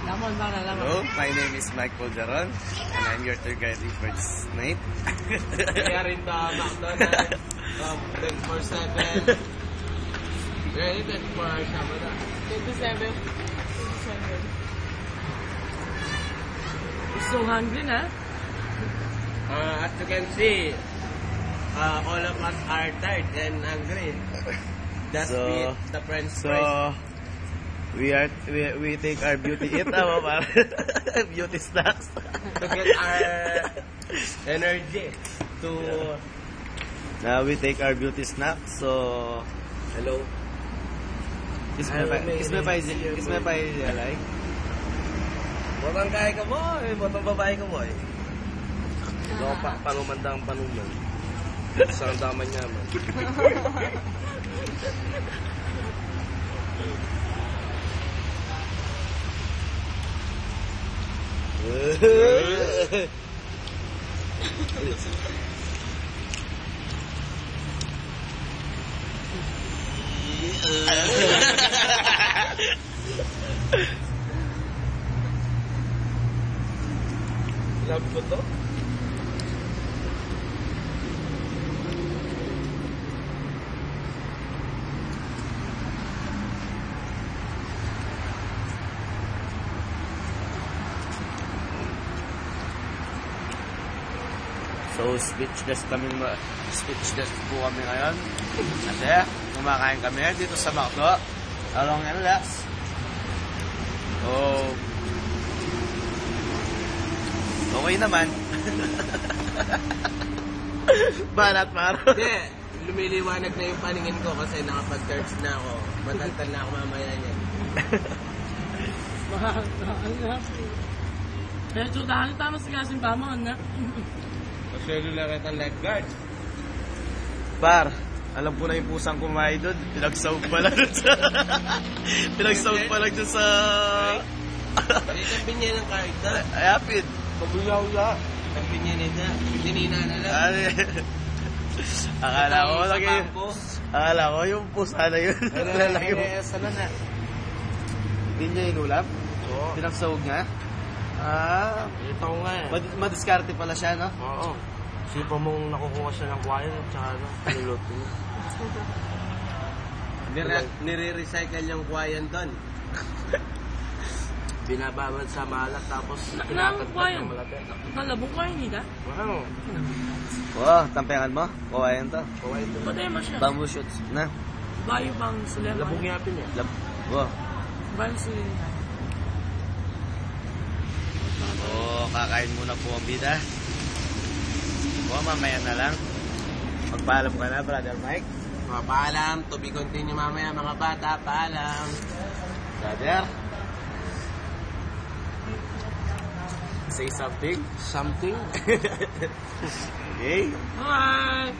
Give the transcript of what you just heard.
Hello, my name is Mike Poljaron, and I'm your tour guide for this night. We are in the McDonald's 1047. Ready 24 hours na ba na? 27. So hungry na? As you can see, all of us are tired and hungry. Just eat the French fries. We take our beauty eat, para beauty snacks To get our energy to... Now we take our beauty snacks, so... Hello? Kiss me pa like. Botang kaya ka mo botang babae ka mo Ikaw panumandang panuman. Isang daman niya man. Love ko to? So speechless po kami ngayon. Kasi kumakain kami dito sa McDo. Along and relax. Oh. Okay naman. Banat maro. Hindi, lumiliwanag na yung paningin ko kasi nakapag-search na ako. Matantal na ako mamaya niyan. Medyo dahil tama sa kasing pamon na. Maswelo lang kitang leg guard. Par, alam ko na yung pusang kumain doon. Pinagsawag pala doon sa... Pinagsawag pala doon sa... Hindi kang binyan ng kahit na. Ayapid. Pabuyaw na. Ang binyan nila. Dinina na lang. Akala ko yung pusa na yun. Lalaki mo. Ano na? Hindi niya inulam? Oo. Pinagsawag nga? Ito ko nga eh. Madiskarte pala siya, no? Oo. Sipa mong nakukuha siya ng kwayan at saka niluluto niya. Nire-recycle yung kwayan doon. Binabawal sa malat tapos Nakakagwa yan. Nalabong ko yun, hindi ka? Wow. Wow, tampengan mo? Kawayan to. Kwayan doon. Patay mo siya. Bamboo shoots na. Bayo bang sulema? Labong yapin niya. Wow. Bayo sulema. Kakain muna po ang bida. Mamaya na lang. Magpaalam ka na, Brother Mike. Paalam. To be continue mamaya mga bata. Paalam. Brother. Say something. Something? Okay. Bye!